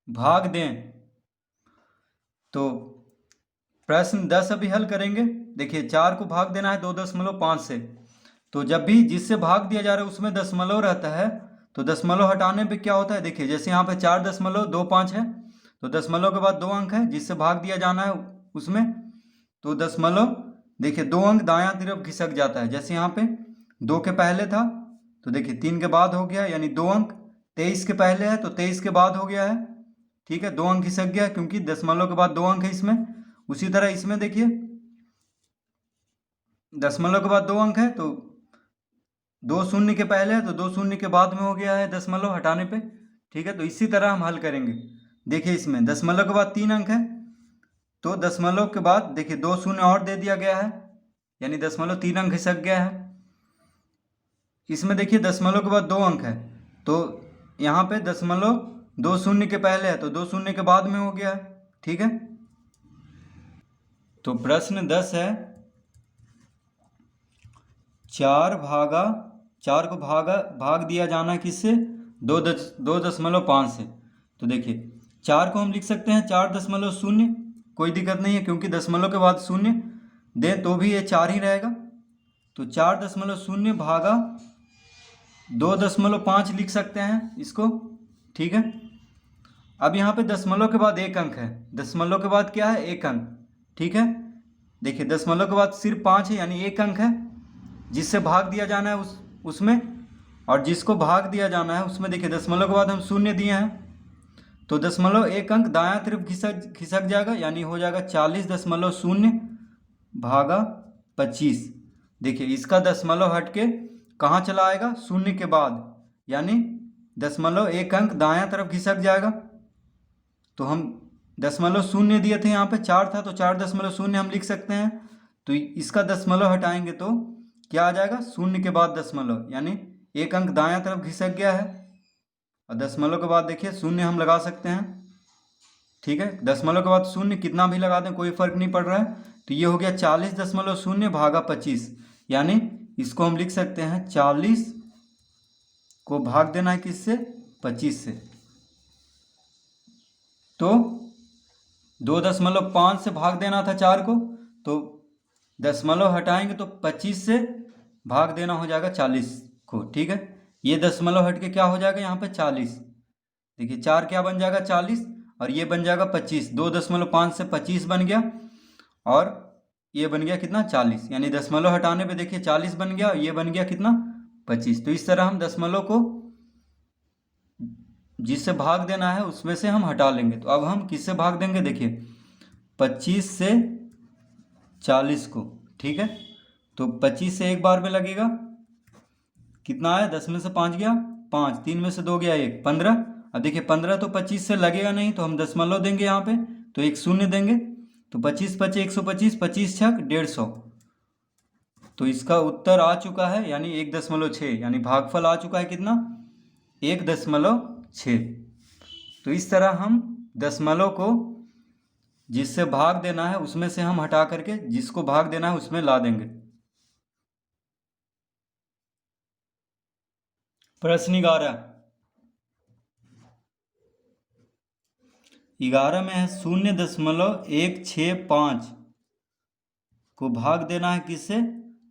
भाग दें। तो प्रश्न 10 अभी हल करेंगे। देखिए 4 को भाग देना है 2.5 से। तो जब भी जिससे भाग दिया जा रहा है उसमें दशमलव रहता है तो दशमलव हटाने पे क्या होता है, देखिए जैसे यहाँ पे 4.25 है तो दशमलव के बाद 2 अंक है जिससे भाग दिया जाना है उसमें, तो दशमलव देखिए 2 अंक दायां तरफ खिसक जाता है। जैसे यहाँ पे 2 के पहले था तो देखिए 3 के बाद हो गया यानी 2 अंक, 23 के पहले है तो 23 के बाद हो गया है। ठीक है, 2 अंक खिसक गया क्योंकि दशमलव के बाद 2 अंक है इसमें। उसी तरह इसमें देखिए दशमलव के बाद 2 अंक है तो 2 शून्य के पहले है तो 2 शून्य के बाद में हो गया है दशमलव हटाने पे। ठीक है, तो इसी तरह हम हल करेंगे। देखिए इसमें दशमलव के बाद 3 अंक है तो दशमलव के बाद देखिए 2 शून्य और दे दिया गया है यानी दशमलव 3 अंक खिसक गया है। इसमें देखिए दशमलव के बाद 2 अंक है तो यहाँ पे दशमलव 2 शून्य के पहले है तो 2 शून्य के बाद में हो गया है। ठीक है, तो प्रश्न 10 है 4 को भाग दिया जाना किससे, 2.5 से। तो देखिए 4 को हम लिख सकते हैं 4.0, कोई दिक्कत नहीं है क्योंकि दशमलव के बाद शून्य दें तो भी ये 4 ही रहेगा। तो 4.0 भागा 2.5 लिख सकते हैं इसको। ठीक है, अब यहाँ पे दशमलव के बाद 1 अंक है, दशमलव के बाद क्या है 1 अंक। ठीक है, देखिए दशमलव के बाद सिर्फ 5 है यानी 1 अंक है जिससे भाग दिया जाना है उसमें, और जिसको भाग दिया जाना है उसमें देखिए दशमलव के बाद हम शून्य दिए हैं तो दशमलव 1 अंक दायां तरफ खिसक जाएगा यानी हो जाएगा 40.0 भागा 25। देखिए इसका दशमलव हट के कहाँ चला आएगा, शून्य के बाद, यानी दशमलव 1 अंक दायां तरफ खिसक जाएगा। तो हम दशमलव शून्य दिए थे, यहाँ पे 4 था तो 4.0 हम लिख सकते हैं। तो इसका दशमलव हटाएंगे तो क्या आ जाएगा, शून्य के बाद दशमलव, यानी 1 अंक दायां तरफ खिसक गया है। और दशमलव के बाद देखिए शून्य हम लगा सकते हैं। ठीक है, दशमलव के बाद शून्य कितना भी लगा दें कोई फर्क नहीं पड़ रहा है। तो ये हो गया 40.0 भागा 25, यानी इसको हम लिख सकते हैं 40 को भाग देना है किससे, 25 से। तो 2.5 से भाग देना था 4 को, तो दशमलव हटाएंगे तो 25 से भाग देना हो जाएगा 40 को। ठीक है, ये दशमलव हट के क्या हो जाएगा यहाँ पे 40। देखिए 4 क्या बन जाएगा 40 और ये बन जाएगा 25, 2.5 से 25 बन गया और ये बन गया कितना 40, यानी दशमलव हटाने पे देखिए 40 बन गया और ये बन गया कितना 25। तो इस तरह हम दशमलव को जिससे भाग देना है उसमें से हम हटा लेंगे। तो अब हम किससे भाग देंगे, देखिए 25 से 40 को। ठीक है, तो 25 से एक बार में लगेगा, कितना आया 10 में से 5 गया 5, 3 में से 2 गया 1, 15। अब देखिए 15 तो 25 से लगेगा नहीं तो हम दशमलव देंगे यहाँ पे, तो एक शून्य देंगे तो 25 पचे 125, 25 छक 150। तो इसका उत्तर आ चुका है यानी 1.6, यानी भागफल आ चुका है कितना 1.6। तो इस तरह हम दशमलव को जिससे भाग देना है उसमें से हम हटा करके जिसको भाग देना है उसमें ला देंगे। प्रश्न 11 में है 0.165 को भाग देना है किससे,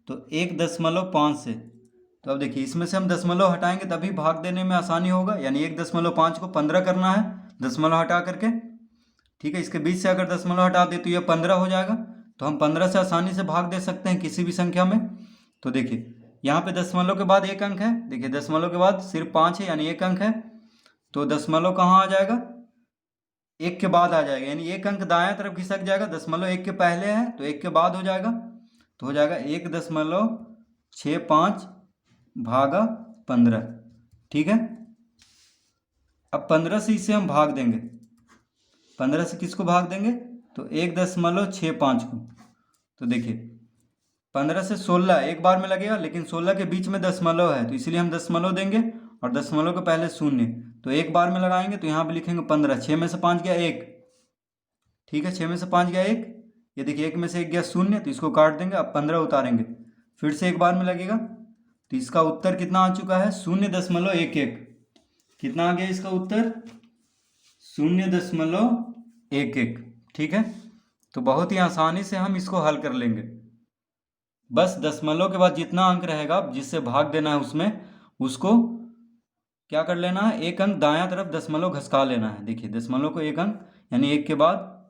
तो 1.5 से। तो अब देखिए इसमें से हम दशमलव हटाएंगे तभी भाग देने में आसानी होगा, यानी 1.5 को 15 करना है दशमलव हटा करके। ठीक है, इसके बीच से अगर दशमलव हटा दे तो ये 15 हो जाएगा। तो हम 15 से आसानी से भाग दे सकते हैं किसी भी संख्या में। तो देखिए यहाँ पे दशमलव के बाद 1 अंक है, देखिए दशमलव के बाद सिर्फ 5 है यानी 1 अंक है। तो दशमलव कहाँ आ जाएगा, 1 के बाद आ जाएगा, यानी 1 अंक दायां तरफ खिसक जाएगा। दशमलव 1 के पहले है तो 1 के बाद हो जाएगा, तो हो जाएगा 1.65 भागा 15। ठीक है, अब 15 से इसे हम भाग देंगे, 15 से किसको भाग देंगे, तो 1.65 को। तो देखिए 15 से 16 एक बार में लगेगा, लेकिन 16 के बीच में दशमलव है तो इसलिए हम दशमलव देंगे और दशमलव के पहले शून्य, तो एक बार में लगाएंगे तो यहाँ पे लिखेंगे 15, 6 में से 5 गया 1। ठीक है, 6 में से 5 गया 1, ये देखिए 1 में से 1 गया शून्य, तो इसको काट देंगे। अब 15 उतारेंगे, फिर से एक बार में लगेगा, तो इसका उत्तर कितना आ चुका है 0.11। कितना आ गया इसका उत्तर 0.11। ठीक है, तो बहुत ही आसानी से हम इसको हल कर लेंगे। बस दशमलव के बाद जितना अंक रहेगा जिससे भाग देना है उसमें उसको क्या कर लेना है, एक अंक दायां तरफ दशमलव घसका लेना है। देखिए दशमलव को एक अंक यानी एक के बाद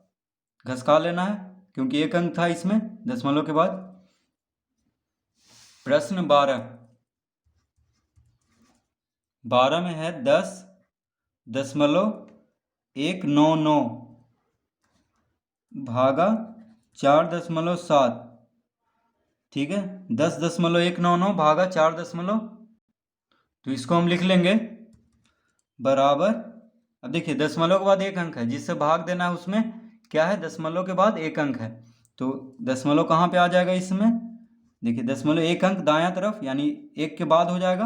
घसका लेना है, क्योंकि एक अंक था इसमें दशमलव के बाद। प्रश्न 12 में है 10.199 भागा 4.7। ठीक है, 10.199 भागा 4, तो इसको हम लिख लेंगे बराबर। अब देखिए दशमलव के बाद एक अंक है, जिससे भाग देना है उसमें क्या है, दशमलव के बाद एक अंक है, तो दशमलव कहाँ पे आ जाएगा इसमें। देखिए दशमलव एक अंक दायां तरफ यानी एक के बाद हो जाएगा,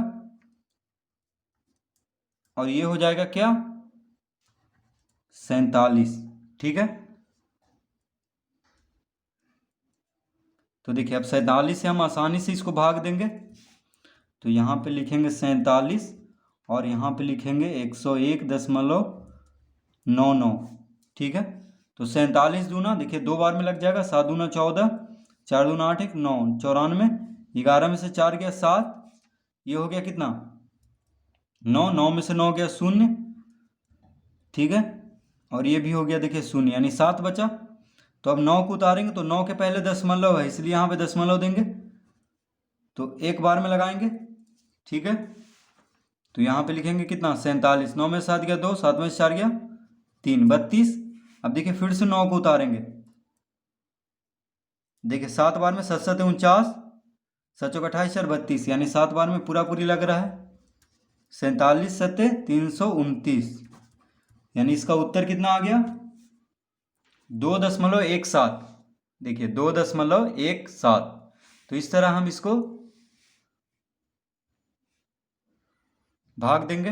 और ये हो जाएगा क्या, 47। ठीक है, तो देखिए अब 47 से हम आसानी से इसको भाग देंगे, तो यहाँ पे लिखेंगे 47 और यहाँ पे लिखेंगे 101.99। ठीक है, तो 47 दूना देखिए 2 बार में लग जाएगा, 7 दूना 14, 4 दूना 8, 1 9, 94, 11 में से 4 गया 7, ये हो गया कितना 9, 9 में से 9 गया 0। ठीक है, और ये भी हो गया देखिए 0, यानी 7 बचा। तो अब 9 को उतारेंगे तो 9 के पहले दशमलव है, इसलिए यहाँ पे दशमलव देंगे, तो एक बार में लगाएंगे। ठीक है, तो यहाँ पे लिखेंगे कितना 47, 9 में 7 गया 2, 7 में से 4 गया 3, 32। अब देखिए फिर से 9 को उतारेंगे, देखिए 7 बार में 7 7 49, 7 चौक 28, 4 32, यानी 7 बार में पूरा पूरी लग रहा है। 47 7 329, यानी इसका उत्तर कितना आ गया 2.17। देखिए 2.17। तो इस तरह हम इसको भाग देंगे।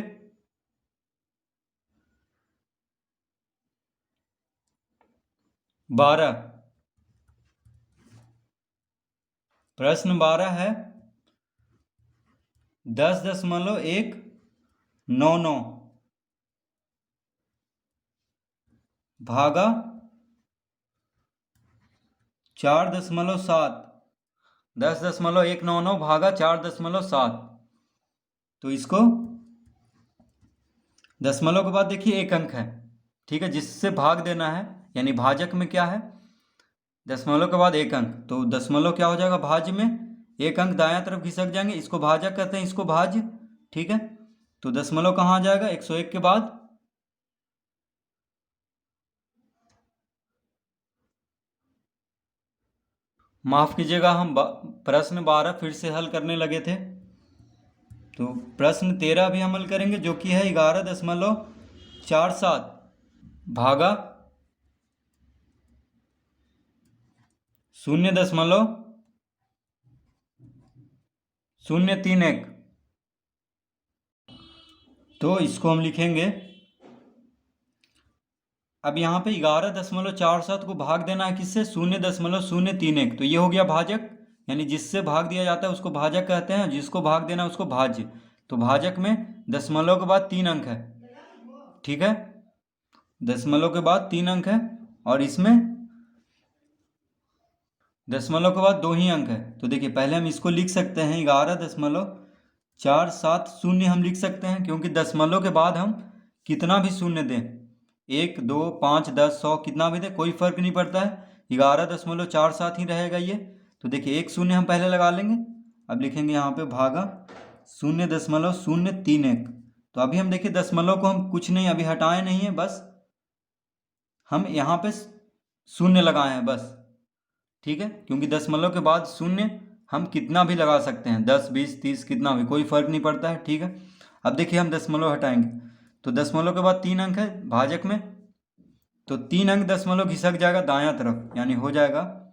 प्रश्न 12 है 10.199 भागा 4.7। 10.199 भागा 4.7, तो इसको दशमलव के बाद देखिए एक अंक है, ठीक है, जिससे भाग देना है, यानी भाजक में क्या है दशमलव के बाद एक अंक, तो दशमलव क्या हो जाएगा भाज्य में, एक अंक दायां तरफ खिसक जाएंगे, इसको भाजक कहते हैं, इसको भाज्य। ठीक है, तो दशमलव कहाँ आ जाएगा 101 के बाद, माफ कीजिएगा हम प्रश्न 12 फिर से हल करने लगे थे, तो प्रश्न 13 भी हल करेंगे, जो कि है 11.47 भागा 0.031। तो इसको हम लिखेंगे, अब यहाँ पे 11.47 को भाग देना है किससे 0.031, तो ये हो गया भाजक, यानी जिससे भाग दिया जाता है उसको भाजक कहते हैं, जिसको भाग देना है उसको भाज्य। तो भाजक में दशमलव के बाद 3 अंक है। ठीक है, दशमलव के बाद 3 अंक है, और इसमें दशमलव के बाद 2 ही अंक है। तो देखिए पहले हम इसको लिख सकते हैं 11.470 हम लिख सकते हैं, क्योंकि दशमलव के बाद हम कितना भी शून्य दें, 1 2 5 10 100 कितना भी दें कोई फर्क नहीं पड़ता है, 11.47 ही रहेगा ये। तो देखिए एक शून्य हम पहले लगा लेंगे, अब लिखेंगे यहाँ पे भागा 0.031। तो अभी हम देखिए दशमलव को हम कुछ नहीं अभी हटाए नहीं है, बस हम यहाँ पे शून्य लगाए हैं बस। ठीक है, क्योंकि दशमलव के बाद शून्य हम कितना भी लगा सकते हैं, 10 20 30 कितना भी, कोई फर्क नहीं पड़ता है। ठीक है, अब देखिए हम दशमलव हटाएंगे, तो दशमलव के बाद 3 अंक है भाजक में, तो 3 अंक दशमलव घिसक जाएगा दायां तरफ, यानी हो जाएगा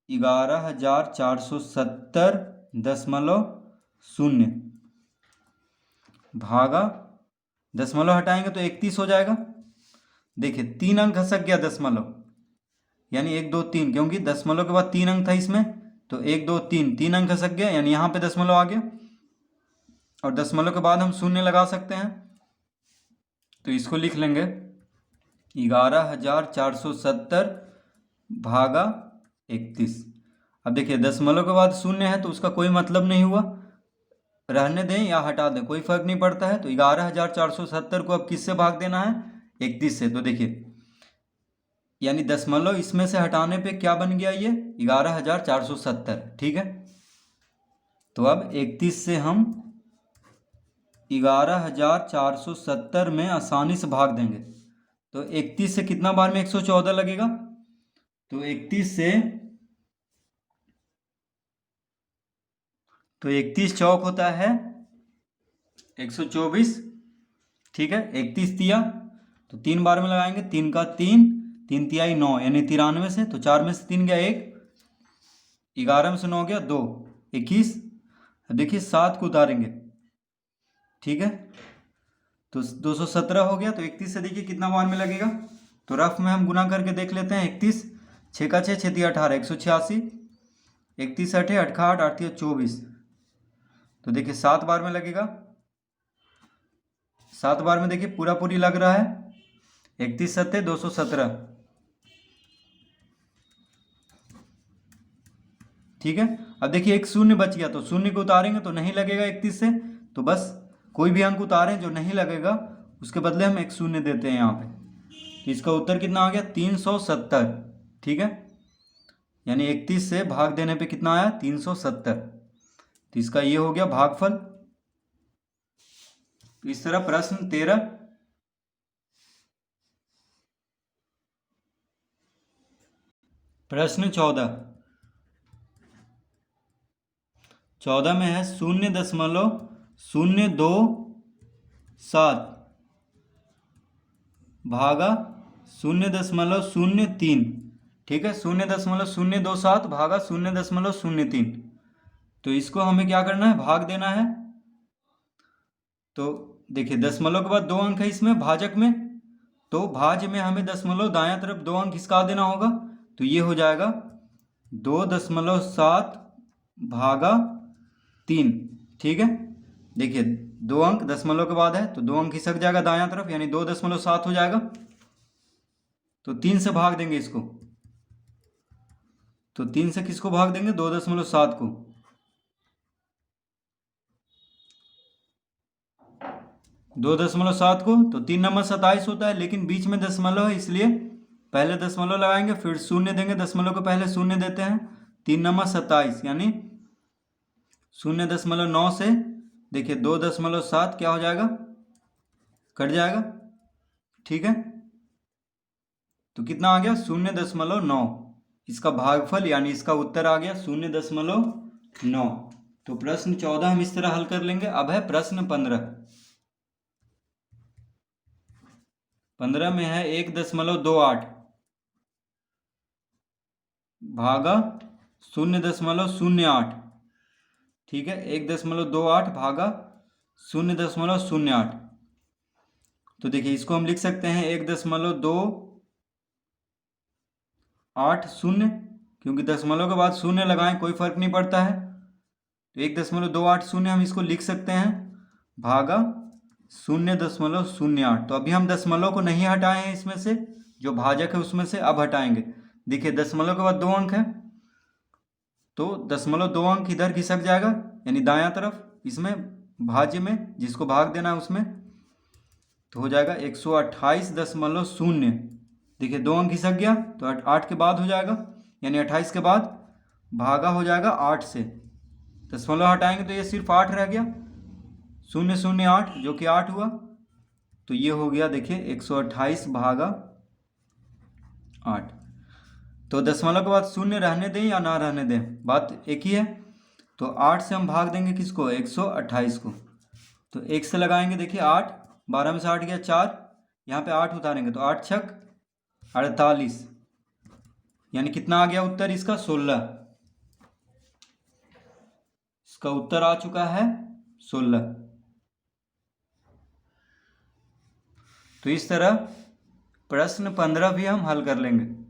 11,470.0 भागा, दशमलव हटाएंगे तो 31 हो जाएगा। देखिए 3 अंक घसक गया दशमलव, यानी 1 2 3, क्योंकि दशमलव के बाद 3 अंक था इसमें, तो 1 2 3 3 अंक खसक गया, यानी यहाँ पे दशमलव आ गया, और दशमलव के बाद हम शून्य लगा सकते हैं, तो इसको लिख लेंगे 11,470 भागा 31। अब देखिए दशमलव के बाद शून्य है तो उसका कोई मतलब नहीं हुआ, रहने दें या हटा दें कोई फर्क नहीं पड़ता है। तो 11,470 को अब किससे भाग देना है? 31 से। तो देखिए यानी दशमलव इसमें से हटाने पे क्या बन गया, ये 11,470। ठीक है, तो अब 31 से हम 11,470 में आसानी से भाग देंगे। तो 31 से कितना बार में 114 लगेगा? तो 31 चौक होता है 124। ठीक है, 31 दिया तो 3 बार में लगाएंगे, 3 का 3, 3 तिहाई 9 यानी 93 से। तो 4 में से 3 गया 1, 11 में से 9 गया 2, 21। देखिए 7 को उतारेंगे। ठीक है, तो 217 हो गया। तो 31 से देखिए कितना बार में लगेगा, तो रफ में हम गुना करके देख लेते हैं। 31 6 का 6, 6 18, 186, 31 8 8 8 8 24। तो देखिए 7 बार में लगेगा। 7 बार में देखिए पूरा पूरी लग रहा है। 31 7 217। ठीक है, अब देखिए एक शून्य बच गया, तो शून्य को उतारेंगे तो नहीं लगेगा 31 से। तो बस कोई भी अंक उतारें जो नहीं लगेगा उसके बदले हम एक शून्य देते हैं यहाँ पे। तो इसका उत्तर कितना आ गया? 370। ठीक है, यानी 31 से भाग देने पे कितना आया? 370। तो इसका ये हो गया भागफल। तो इस तरह प्रश्न 13। प्रश्न 14 में है 0.027 भागा 0.03। ठीक है, 0.027 भागा 0.03। तो इसको हमें क्या करना है? भाग देना है। तो देखिए दशमलव के बाद 2 अंक है इसमें भाजक में, तो भाज्य में हमें दशमलव दायां तरफ 2 अंक खिसका देना होगा। तो ये हो जाएगा 2.7 भागा 3। ठीक है, देखिए 2 अंक दशमलव के बाद है तो 2 अंक खिसक जाएगा दायां तरफ, यानी 2.7 हो जाएगा। तो 3 से भाग देंगे इसको। तो 3 से किसको भाग देंगे? 2.7 को। 2.7 को तो 3 नंबर 27 होता है, लेकिन बीच में दशमलव है इसलिए पहले दशमलव लगाएंगे फिर शून्य देंगे। दशमलव को पहले शून्य देते हैं। 3 नंबर 27 यानी 0.9 से देखिए 2.7 क्या हो जाएगा? कट जाएगा। ठीक है, तो कितना आ गया? 0.9। इसका भागफल यानी इसका उत्तर आ गया 0.9। तो प्रश्न 14 हम इस तरह हल कर लेंगे। अब है प्रश्न 15। 15 में है 1.28 भागा 0.08। ठीक है, 1.28 भागा 0.08। तो देखिए इसको हम लिख सकते हैं 1.280, क्योंकि दशमलव के बाद शून्य लगाएं कोई फर्क नहीं पड़ता है। तो 1.280 हम इसको लिख सकते हैं भागा 0.08। तो अभी हम दशमलव को नहीं हटाए हैं इसमें से, जो भाजक है उसमें से अब हटाएंगे। देखिए दशमलव के बाद 2 अंक है तो दशमलव 2 अंक इधर खिसक जाएगा, यानी दायां तरफ इसमें भाज्य में जिसको भाग देना है उसमें। तो हो जाएगा 128.0। देखिए 2 अंक खिसक गया तो 8 के बाद हो जाएगा, यानी 28 के बाद भागा हो जाएगा 8 से। दशमलव हटाएंगे तो ये सिर्फ 8 रह गया, 0.08 जो कि 8 हुआ। तो ये हो गया देखिए 128 भागा 8। तो दशमलव के बाद शून्य रहने दें या ना रहने दें, बात एक ही है। तो 8 से हम भाग देंगे किसको? 128 को। तो 1 से लगाएंगे देखिए 8, 12 में से 8 गया 4, यहाँ पे 8 उतारेंगे तो 8 छक 48, यानी कितना आ गया उत्तर इसका? 16। इसका उत्तर आ चुका है 16। तो इस तरह प्रश्न 15 भी हम हल कर लेंगे।